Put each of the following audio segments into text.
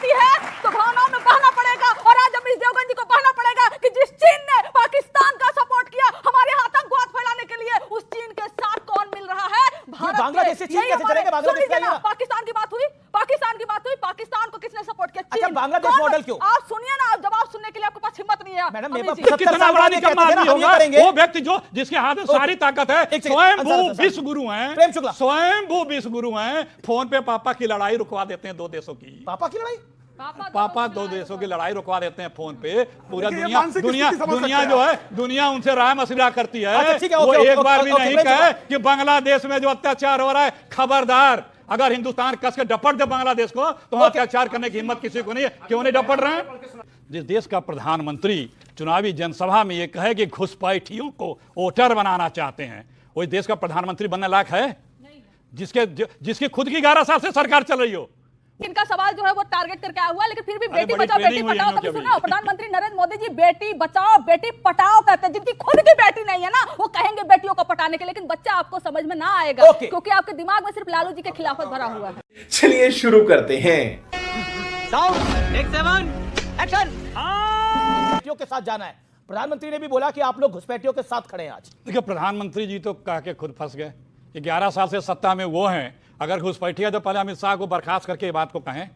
Party है तो भावनाओं में बहना पड़ेगा। और आज अमीश देवगन जी को बहना पड़ेगा कि जिस चीन ने पाकिस्तान का सपोर्ट किया हमारे यहाँ आतंकवाद फैलाने के लिए, उस चीन के साथ कौन मिल रहा है? भारत। बांग्लादेश से चीन कैसे चलेगा? बांग्लादेश का पाकिस्तान की बात हुई, पाकिस्तान की बात हुई, पाकिस्तान को किसने सपोर्ट किया? अच्छा, बांग्लादेश मॉडल क्यों? आप सुनिए ना, जवाब सुनने के लिए आपके पास हिम्मत नहीं है। मैडम, कितना बड़ा निकम्मा आदमी होगा वो व्यक्ति जो जिसके हाथ में सारी ताकत है। स्वयंभू विश्व गुरु हैं, प्रेम शुक्ला स्वयंभू विश्व गुरु हैं, फोन पे पापा की लड़ाई रुकवा देते हैं दो देशों की। पापा की लड़ाई? पापा दो देशों की लड़ाई रुकवा देते हैं फोन पे। पूरा दुनिया जो है, दुनिया उनसे राय मशविरा करती है। वो एक बार भी नहीं कहे कि बांग्लादेश में जो अत्याचार हो रहा है, खबरदार, अगर हिंदुस्तान कस के डपट दे बांग्लादेश को तो अत्याचार करने की हिम्मत किसी को नहीं है। क्यों नहीं डपट रहे हैं? जिस देश का प्रधानमंत्री चुनावी जनसभा में ये कहे कि घुसपैठियों को वोटर बनाना चाहते हैं, वो इस देश का प्रधानमंत्री बनने लायक है? जिसकी खुद की 11 साल से सरकार चल रही हो। इनका सवाल जो है वो टारगेट करके आया हुआ है, लेकिन फिर भी बेटी बचाओ बेटी पढ़ाओ कभी सुना? प्रधानमंत्री नरेंद्र मोदी जी बेटी बचाओ बेटी पढ़ाओ कहते हैं। जिनकी खुद की बेटी नहीं है ना, वो कहेंगे बेटियों को पढ़ाने के, लेकिन बच्चा आपको समझ में ना आएगा क्योंकि आपके दिमाग में सिर्फ लालू जी के खिलाफत भरा हुआ है। चलिए शुरू करते हैं। घुसपैठियों के साथ जाना है। प्रधानमंत्री ने भी बोला कि आप लोग घुसपैठियों के साथ खड़े हैं आज। देखिए, प्रधानमंत्री जी तो कह के खुद फंस गए कि 11 साल से सत्ता में वो हैं। अगर घुसपैठिया तो पहले अमित शाह को बर्खास्त करके ये बात को कहें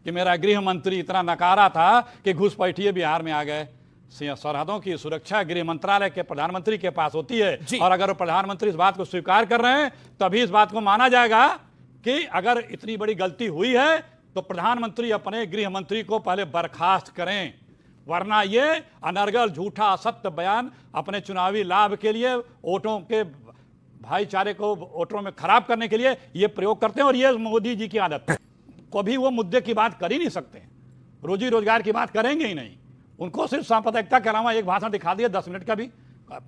कि मेरा गृह मंत्री इतना नकारा था कि घुसपैठिए बिहार में आ गए। सरहदों की सुरक्षा गृह मंत्रालय के प्रधानमंत्री के पास होती है, और अगर वो प्रधानमंत्री इस बात को स्वीकार कर रहे हैं तभी इस बात को माना जाएगा कि अगर इतनी बड़ी गलती हुई है तो प्रधानमंत्री अपने गृह मंत्री को पहले बर्खास्त करें, वरना ये अनर्गल झूठा असत्य बयान अपने चुनावी लाभ के लिए, वोटों के भाईचारे को वोटरों में खराब करने के लिए ये प्रयोग करते हैं। और ये मोदी जी की आदत है। कभी वो मुद्दे की बात कर ही नहीं सकते, रोजी रोजगार की बात करेंगे ही नहीं। उनको सिर्फ सांप्रदायिकता के अलावा एक भाषण दिखा दिया 10 मिनट का भी।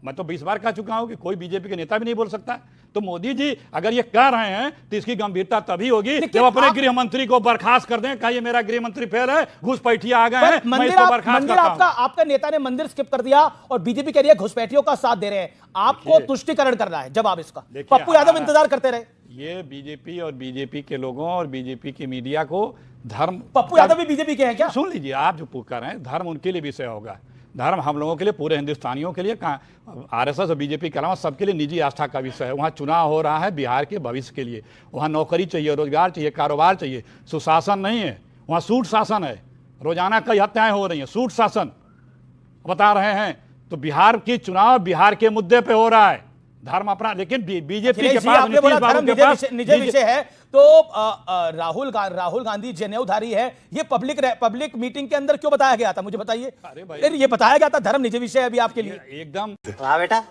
मैं तो 20 बार कह चुका हूं कि कोई बीजेपी के नेता भी नहीं बोल सकता। तो मोदी जी अगर ये कह रहे हैं तो इसकी गंभीरता तभी होगी जब अपने गृह मंत्री को बर्खास्त कर दें। कहा ये मेरा गृह मंत्री फेल है, घुसपैठिया आ गए हैं, मैं इसको बर्खास्त करता हूं। आपका नेता ने मंदिर स्किप कर दिया और बीजेपी कह रही है घुसपैठियों का साथ दे रहे हैं। आपको तुष्टिकरण करना है जवाब इसका। पप्पू यादव इंतजार करते रहे। ये बीजेपी और बीजेपी के लोगों और बीजेपी की मीडिया को धर्म, पप्पू यादव भी बीजेपी के हैं क्या? सुन लीजिए, आप जो कर रहे हैं धर्म उनके लिए विषय होगा, धर्म हम लोगों के लिए, पूरे हिंदुस्तानियों के लिए, आरएसएस और बीजेपी के अलावा सबके लिए निजी आस्था का विषय है। वहाँ चुनाव हो रहा है बिहार के भविष्य के लिए। वहाँ नौकरी चाहिए, रोजगार चाहिए, कारोबार चाहिए, सुशासन नहीं है। वहाँ सूट शासन है, रोजाना कई हत्याएं हो रही हैं, सूट शासन बता रहे हैं। तो बिहार की चुनाव बिहार के मुद्दे पे हो रहा है, धर्म अपना। लेकिन बीजेपी के पास निजी विषय है तो राहुल गांधी जनेऊधारी है, ये पब्लिक मीटिंग के अंदर क्यों बताया गया था? मुझे बताइए। अरे भाई, ये बताया गया था धर्म निजी विषय अभी आपके लिए एकदम। वाह बेटा,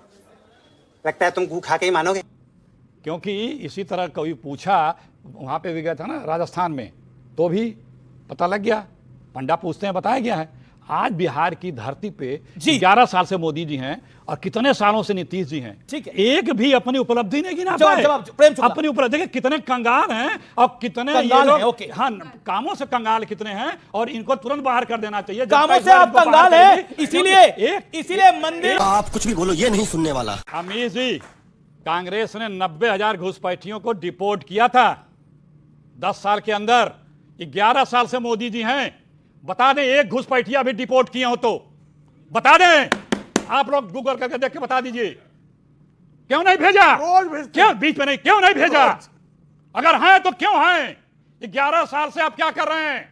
लगता है तुम गू खा के ही मानोगे। क्योंकि इसी तरह कोई पूछा, वहां पे भी गया था ना राजस्थान में, तो भी पता लग गया, पंडा पूछते हैं, बताया गया है। आज बिहार की धरती पे 11 साल से मोदी जी हैं और कितने सालों से नीतीश जी हैं। ठीक है, एक भी अपनी उपलब्धि नहीं गिना पाए। अपनी उपलब्धि, देखिए कितने कंगाल हैं और कितने हाँ कामों से कंगाल कितने हैं, और इनको तुरंत बाहर कर देना चाहिए। कामों से आप कंगाल हैं, इसीलिए मंदिर। आप कुछ भी बोलो, ये नहीं सुनने वाला। अमीश जी, कांग्रेस ने 90,000 घुसपैठियों को डिपोर्ट किया था 10 साल के अंदर। 11 साल से मोदी जी हैं, बता दें एक घुसपैठिया भी डिपोर्ट किए हो तो बता दें। आप लोग गूगल करके देख के बता दीजिए। क्यों नहीं भेजा? क्यों बीच में नहीं, क्यों नहीं भेजा? अगर हैं तो क्यों हैं? 11 साल से आप क्या कर रहे हैं?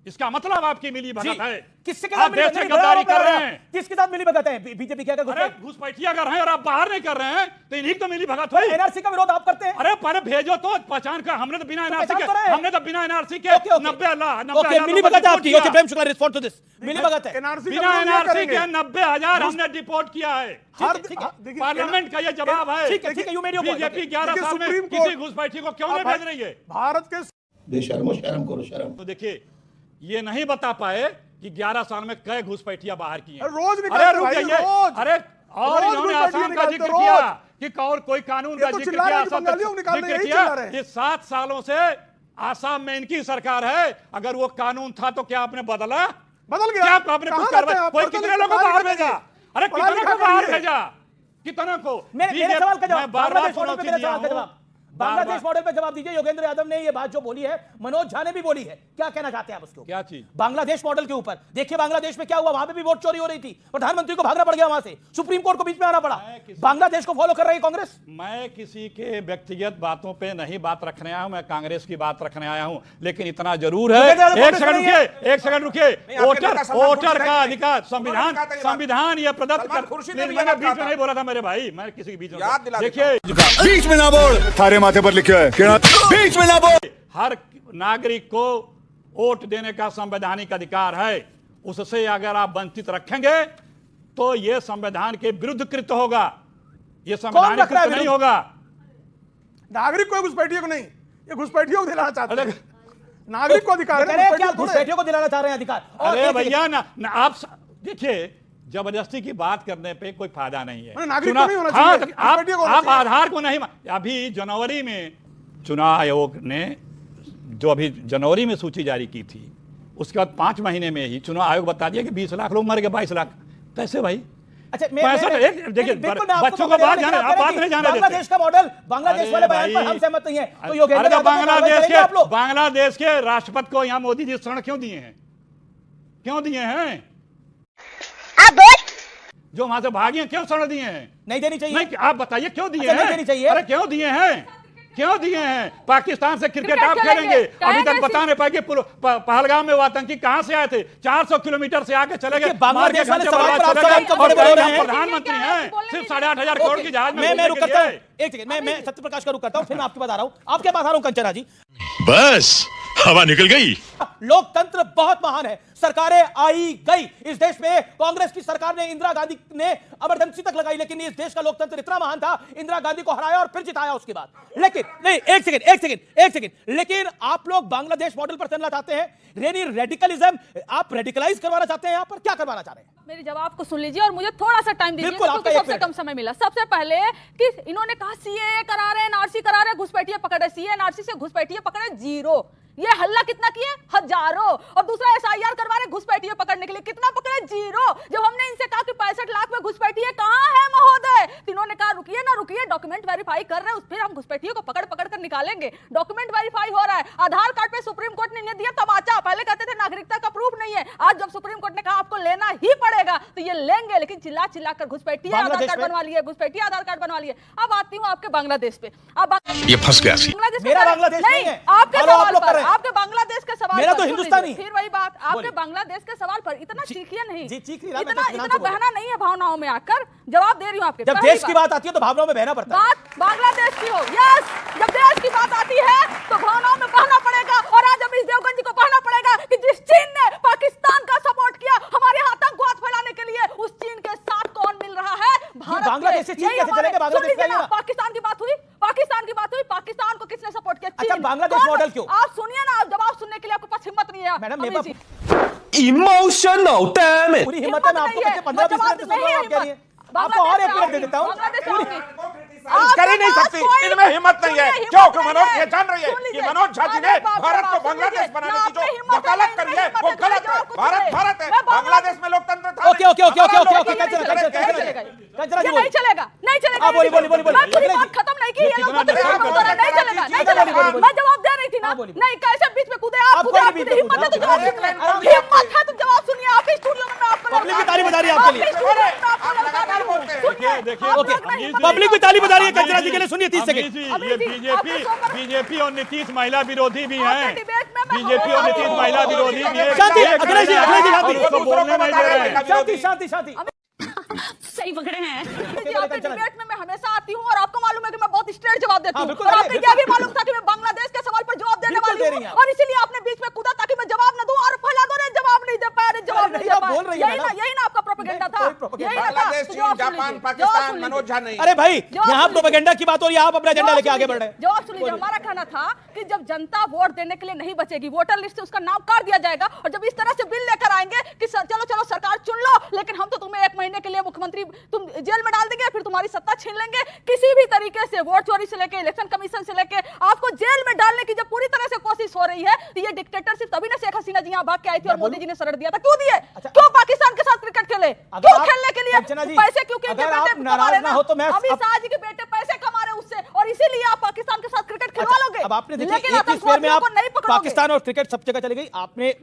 इसका मतलब आपकी मिली भगत है। किसके साथ गद्दारी कर रहे हैं? किसके साथ मिली भगत है? बीजेपी क्या? अरे घुसपैठिया अगर हैं और आप बाहर नहीं कर रहे हैं तो इन्हीं तो मिली भगत है। एनआरसी का विरोध आप करते हैं? अरे पहले भेजो तो पहचान का। हमने तो बिना एनआरसी के 90,000 मिली भगत आपकी। Okay, Prem Shukla, respond to this. Mili Bhagat है, बिना एनआरसी के 90,000 हमने डिपोर्ट किया है। पार्लियामेंट का ये जवाब है। ठीक है, you made your point. BJP 11 साल में किसी घुसपैठी को क्यों नहीं भेज रही है? भारत के बेशर्मो, शर्म करो, शर्म। तो देखिए, ये नहीं बता पाए कि 11 साल में कई घुसपैठियां बाहर की हैं। रोज अरे रुक जाइए। अरे और इन्होंने आसाम का जिक्र किया कि और कोई कानून का जिक्र किया, ये 7 सालों से आसाम में इनकी सरकार है। अगर वो कानून था तो क्या आपने बदल गया? क्या आपने कुछ कार्रवाई? कोई कितने लोगों को बाहर भेजा? अरे कितने को बाहर भेजा? कितने को? मेरे सवाल का जवाब, बांग्लादेश बांग्लादेश मॉडल पे जवाब दीजिए। योगेंद्र यादव ने ये बात जो बोली है, मनोज झा ने भी बोली है, क्या कहना चाहते हैं आप उसको? क्या चीज? बांग्लादेश मॉडल के ऊपर। देखिए बांग्लादेश में क्या हुआ, वहां पे भी वोट चोरी हो रही थी, प्रधानमंत्री को भागना पड़ गया वहां से, सुप्रीम कोर्ट को बीच में आना पड़ा। बांग्लादेश को फॉलो कर रही है कांग्रेस। मैं किसी के व्यक्तिगत बातों पे नहीं बात रखने आया हूं, मैं कांग्रेस की बात रखने आया हूं, लेकिन इतना जरूर है। एक सेकंड रुकिए। वोटर का अधिकार, संविधान ये प्रदत्त मैंने बीच में नहीं बोला था मेरे भाई, मैं किसी के बीच में देखिए बीच में ना बोल, थारे माथे पर लिखा है बीच में ना बोल। हर नागरिक को वोट देने का संवैधानिक अधिकार है, उससे अगर आप वंचित रखेंगे तो यह संविधान के विरुद्ध कृत्य होगा, यह संवैधानिक कृत्य नहीं होगा। नागरिक को, घुसपैठियों को नहीं, ये घुसपैठियों को दिलाना चाहते हैं। नागरिक को अधिकार है, क्या घुसपैठियों को दिलाना चाह रहे हैं अधिकार? अरे भैया ना आप देखिए, जबरदस्ती की बात करने पे कोई फायदा नहीं है। नागरिक को नहीं होना चाहिए, आप आधार को नहीं। अभी जनवरी में चुनाव आयोग ने जो अभी जनवरी में सूची जारी की थी, उसके बाद 5 महीने में ही चुनाव आयोग बता दिया कि 20 लाख लोग मर गए, 22 लाख। कैसे भाई? अच्छा देखिए बच्चों को बात जाने, आप बात नहीं जाने देते। बांग्लादेश का मॉडल, बांग्लादेश वाले बयान पर हम सहमत नहीं है, तो योगेंद्र बांग्लादेश के राष्ट्रपति को यहाँ मोदी जी शरण क्यों दिए हैं? क्यों दिए हैं? जो वहां से भागे हैं क्यों शरण दिए हैं? नहीं देनी चाहिए। नहीं, आप बताइए क्यों दिए हैं? नहीं देनी चाहिए। अरे क्यों दिए हैं? क्यों दिए हैं? पाकिस्तान से क्रिकेट आप खेलेंगे, अभी तक बता नहीं पाएंगे पहलगाम में वो आतंकी कहां से आए थे? 400 किलोमीटर से आके चले गए। बांग्लादेश वाले प्रधानमंत्री हैं, सिर्फ 8,500 करोड़ की जहाज में। मैं रुक करता हूं, एक सेकंड, मैं सत्यप्रकाश का रुक करता हूं, फिर मैं आपके पास आ रहा हूं, आपके पास आ रहा हूं कंचना जी। बस हवा निकल गई। लोकतंत्र बहुत महान है, सरकारें आई गई, इस देश में कांग्रेस की सरकार ने, इंदिरा गांधी ने इमरजेंसी तक लगाई, लेकिन इस देश का लोकतंत्र इतना महान था, इंदिरा गांधी को हराया और फिर जिताया उसके बाद। लेकिन नहीं, एक सेकंड, लेकिन आप लोग बांग्लादेश मॉडल पर चलना चाहते हैं, रेडिकलिज्म, आप रेडिकलाइज करवाना चाहते हैं, यहां पर क्या करवाना चाह रहे हैं? मेरे जवाब को सुन लीजिए और मुझे थोड़ा सा टाइम दीजिए, क्योंकि सबसे कम समय मिला। सबसे पहले कि इन्होंने कहा सीएए करा रहे हैं, एनआरसी करा रहे हैं, घुसपैठिए पकड़े, सीएए एनआरसी से घुसपैठिए पकड़े 0। ये हल्ला कितना किए? हजारों। और दूसरा एसआईआर करवा रहे घुसपैठिए पकड़ने के लिए, कितना पकड़े? 0। जब हमने इनसे कहा कि 65 लाख में घुसपैठिए कहां है महोदय, तो इन्होंने कहा रुकिए ना रुकिए, डॉक्यूमेंट वेरीफाई कर रहे हैं, फिर हम घुसपैठियों को पकड़ कर निकालेंगे। डॉक्यूमेंट वेरीफाई हो रहा है। आधार कार्ड पे सुप्रीम कोर्ट ने दिया तमाचा, पहले कहते थे नागरिकता का प्रूफ नहीं है, आज जब सुप्रीम कोर्ट ने कहा आपको लेना ही पड़ेगा तो ये लेंगे। लेकिन चिल्ला कर घुसपैठिए आधार कार्ड बनवा लिए, घुसपैठिए आधार कार्ड बनवा लिए। अब आती हूँ आपके बांग्लादेश पे। अब ये फंस गया। मेरा बांग्लादेश नहीं है, आपके सवाल पर, आपके बांग्लादेश के सवाल मेरा पर, तो हिंदुस्तानी। फिर वही बात, आपके बांग्लादेश के सवाल पर इतना चीखिए नहीं, इतना बहना बहना नहीं है भावनाओं में आकर। जवाब दे रही हूँ आपके। जब देश की बात आती है तो भावनाओं में बहना पड़ता है। बात बांग्लादेश की हो, यस, जब देश की बात आती है तो भावनाओं में बहना पड़ेगा। और आज अमीश देवगन जी को कहना पड़ेगा कि जिस चीन ने पाकिस्तान का सपोर्ट किया हमारे यहाँ आतंकवाद फैलाने के लिए, उस चीन के साथ कौन मिल रहा है? भारत। बांग्लादेश से चीन कैसे चलेगा? बांग्लादेश के लिए पाकिस्तान की बात हुई, पाकिस्तान को किसने सपोर्ट किया? अच्छा, बांग्लादेश मॉडल क्यों? आप सुनिए ना, जवाब सुनने के लिए आपके पास हिम्मत नहीं है मैडम। Emotional damn it. पूरी हिम्मत है, मैं आपको 15-20 मिनट से सुन रहा हूं, आप कह रही हैं। आपको और 1 मिनट दे देता हूं। कर ही नहीं सकती, इनमें हिम्मत नहीं है, क्योंकि मनोज ये जान रही है कि मनोज झा जी ने भारत को बांग्लादेश बनाने की जो वकालत करी है वो गलत है। भारत है, बांग्लादेश में लोकतंत्र था। ओके कंचना जी नहीं चलेगा। बोली बात खत्म नहीं की, ये लोग नहीं चलेगा। मैं जवाब दे रही थी ना, नहीं कैसे बीच में कूदे आप? हिम्मत है तो जवाब सुनिए, आप ही स्टूडियो में आपको पब्लिक भी ताली बजा रही है आपके लिए। पब्लिक भी ताली बजा रही है कंचना जी के लिए। सुनिए 30 सेकंड। ये बीजेपी और नीतीश महिला विरोधी भी हैं। बीजेपी और नीतीश महिला विरोधी भी है। अखिलेश जी बोलने नहीं दे रहे हैं। शांति। सही पकड़े हैं। आपके डिबेट में मैं हमेशा आती हूँ और आपको मालूम है कि मैं बहुत स्ट्रेट जवाब देती हूँ, और आपको यह भी मालूम था कि मैं बांग्लादेश के सवाल पर जवाब देने वाली हूँ, और इसीलिए आपने बीच में कूदा ताकि मैं जवाब न दूं और फैला दो, जवाब नहीं दे पाए। यही ना आपका प्रोपेगेंडा था, यही ना था। जापान, पाकिस्तान, मनोज झा नहीं। अरे भाई, यहाँ प्रोपेगेंडा की बात हो रही है, आप अपना एजेंडा लेके आगे बढ़ रहे हैं। जवाब सुन लीजिए, हमारा कहना था कि जब जनता वोट देने के लिए नहीं बचेगी, वोटर लिस्ट से उसका नाम काट दिया जाएगा, और जब इस तरह से बिल लेकर आएंगे कि चलो सरकार चुन लो, लेकिन हम तो तुम्हें 1 महीने के लिए मुख्यमंत्री तुम जेल में डाल देंगे, फिर तुम्हारी सत्ता छीन लेंगे। किसी भी तरीके से वोट चोरी से लेके इलेक्शन कमीशन से लेके आपको जेल में डालने की जब पूरी तरह से कोशिश हो रही है, तो ये डिक्टेटरशिप तभी ना शेख हसीना जी यहाँ भाग के आई थी और मोदी जी ने शरण दिया था। क्यों दिए? क्यों पाकिस्तान के साथ क्रिकेट खेले? क्यों खेलने के लिए? पैसे क्योंकि अमित शाह जी के बेटे पैसे कमा रहे उससे, और इसीलिए आप पाकिस्तान के साथ अब आपने देखिए लेकिन एक ही स्क्वायर में आप आतंकवादियों को नहीं पकड़ोगे। पाकिस्तान और क्रिकेट सब जगह चली गई।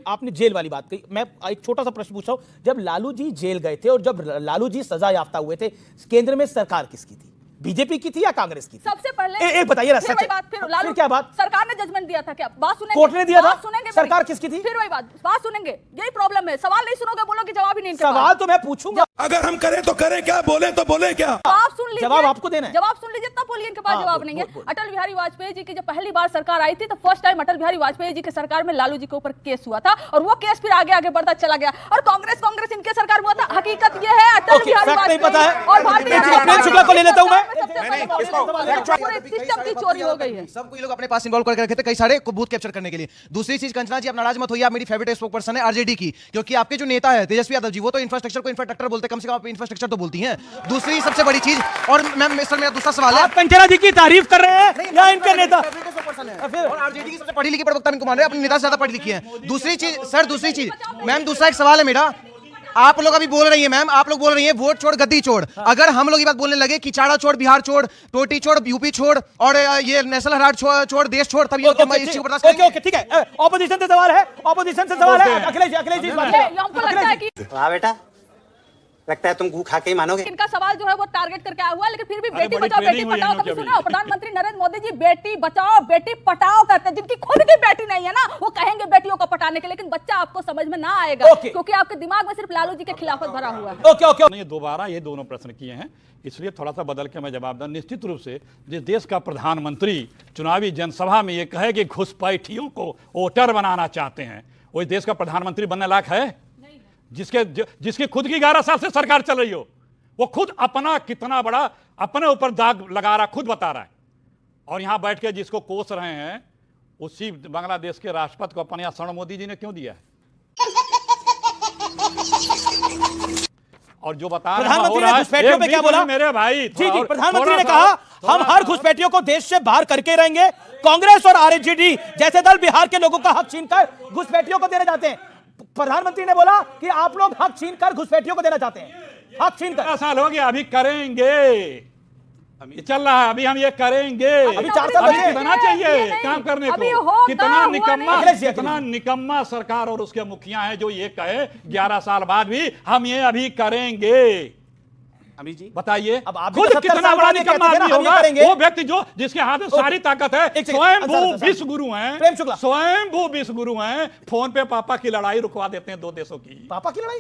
आपने जेल वाली बात कही। मैं एक छोटा सा प्रश्न पूछ रहा हूं, जब लालू जी जेल गए थे और जब लालू जी सजा याफ्ता हुए थे, केंद्र में सरकार किसकी थी? बीजेपी की थी या कांग्रेस की थी? सबसे पहले एक बताइए ना, फिर सच वही है। बात, फिर लालू फिर क्या बात? सरकार ने जजमेंट दिया था क्या? बात सुनेंगे, कोर्ट ने दिया था? बात सुनेंगे, सरकार किसकी थी? फिर वही बात सुनेंगे। यही प्रॉब्लम है, सवाल नहीं सुनोगे, बोलोगे जवाब ही नहीं। सवाल तो मैं पूछूंगा, अगर हम करें तो करें क्या, बोले तो बोले क्या? जवाब सुन लीजिए, जवाब आपको देना है। जवाब सुन लीजिए तब बोलिए, इनके पास हाँ, जवाब नहीं है। बोल। अटल बिहारी वाजपेयी जी की जब पहली बार सरकार आई थी तो फर्स्ट टाइम अटल बिहारी वाजपेयी जी की सरकार में लालू जी के ऊपर केस हुआ था और वो केस फिर आगे बढ़ता चला गया और कांग्रेस इनके सरकार में हुआ था। हकीकत ये है अटल ओके, बिहारी फैक्ट नहीं वाजपेयी पता है। और भारतीय एक मिनट, प्रेम शुक्ला को ले लेता हूं मैं। पूरे सिस्टम की चोरी हो गई है। सबको ये लोग अपने पास इन्वॉल्व करके रखे थे कई सारे बूथ कैप्चर करने के लिए। दूसरी चीज, कंचना जी आप नाराज मत होइए, आप मेरी फेवरेट स्पोक पर्सन है आरजेडी की, क्योंकि आपके जो नेता है तेजस्वी यादव जी वो तो इंफ्रास्ट्रक्चर को इंफ्रास्ट्रक्चर बोलते, कम से कम आप इंफ्रास्ट्रक्चर तो बोलती हैं। दूसरी सबसे बड़ी चीज, और मैम सर मेरा दूसरा सवाल है, आप कंचना जी की तारीफ कर रहे हैं या इनके नेता? और आरजेडी की सबसे पढ़ी लिखी प्रवक्ता इनको मान रहे हैं, अपने नेता से ज्यादा पढ़ी लिखी है। दूसरी चीज सर, दूसरी चीज मैम, दूसरा एक सवाल है मेरा, आप लोग अभी बोल रही हैं मैम, आप लोग बोल रही हैं वोट छोड़ गद्दी छोड़। अगर हम लोग ये बात बोलने लगे कि चाड़ा छोड़, बिहार छोड़, टोटी छोड़, यूपी छोड़ और ये नेशनल हेराल्ड छोड़, देश छोड़, तब ये इस चीज को बर्दाश्त करेंगे? ओके, ठीक है। ऑपोजिशन से सवाल है, ऑपोजिशन से सवाल है। अखिलेश जी इस बात ये हमको लगता है कि वाह बेटा, लगता है तुम गू खा के ही मानोगे। इनका सवाल जो है वो टारगेट करके आया हुआ है, लेकिन फिर भी अरे बेटी बड़ी बचाओ बेटी ट्रेनिंग हुई पढ़ाओ इनकी कभी अभी। सुना हो? प्रधानमंत्री नरेंद्र मोदी जी बेटी बचाओ बेटी पढ़ाओ कहते हैं। जिनकी खुद की बेटी नहीं है ना वो कहेंगे बेटियों को पढ़ाने के, लेकिन बच्चा आपको समझ में ना आएगा ओके। क्योंकि आपके दिमाग में सिर्फ लालू जी के खिलाफत भरा हुआ है। ओके। ये दोबारा ये दोनों प्रश्न किए हैं, इसलिए थोड़ा सा बदल के मैं जवाब दूं। निश्चित रूप से जिस देश का प्रधानमंत्री चुनावी जनसभा में ये कहे कि घुसपैठियों को वोटर बनाना चाहते हैं, वो इस देश का प्रधानमंत्री बनने लायक है? जिसकी खुद की 11 साल से सरकार चल रही हो, वो खुद अपना कितना बड़ा अपने ऊपर दाग लगा रहा, खुद बता रहा है। और यहां बैठ के जिसको कोस रहे हैं उसी बांग्लादेश के राष्ट्रपति को अपने शरण मोदी जी ने क्यों दिया है? और जो बता रहे हैं प्रधानमंत्री ने घुसपैठियों पे क्या बोला? मेरे भाई जी, प्रधानमंत्री ने कहा हम हर घुसपैठियों को देश से बाहर करके रहेंगे। कांग्रेस और आरजेडी जैसे दल बिहार के लोगों का हक छीनकर घुसपैठियों को देना चाहते हैं। प्रधानमंत्री ने बोला कि आप लोग हक छीनकर घुसपैठियों को देना चाहते हैं, हक छीनकर। साल हो गया, अभी करेंगे, चल रहा है, अभी हम ये करेंगे। अभी 4 साल अभी बचे। कितना चाहिए काम करने को? कितना निकम्मा सरकार और उसके मुखिया हैं जो ये कहे 11 साल बाद भी हम ये अभी करेंगे। अमित जी बताइए, अब आप भी खुद तो 70 कितना साल बड़ा बाद ये निकम्मा कहते थे ना, आदमी हम ये होगा करेंगे। वो व्यक्ति जो जिसके हाथ में सारी ताकत है। एक सेकंड, स्वयंभू विश्व गुरु हैं, प्रेम शुक्ला। स्वयंभू विश्व गुरु हैं, फोन पे पापा की लड़ाई रुकवा देते हैं 2 देशों की। पापा की लड़ाई?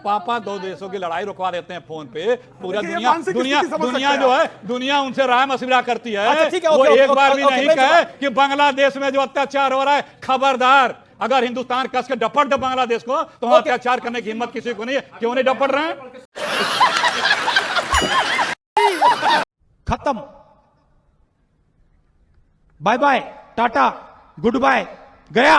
पापा 2 देशों की लड़ाई रुकवा देते हैं फोन पे। पूरा देखिए, दुनिया मानसिक दुनिया स्थिति समझ दुनिया सकते जो हैं है दुनिया उनसे राय मशविरा करती है। अच्छा, ठीक है, वो ओके, एक बार भी ओके, नहीं ओके, कहे कि बांग्लादेश में जो अत्याचार हो रहा है, खबरदार, अगर हिंदुस्तान कस के डपट दे बांग्लादेश को तो वहां अत्याचार करने की हिम्मत किसी को नहीं है। क्यों नहीं डपट रहे हैं? खत्म, बाय बाय, टाटा, गुड बाय, गया।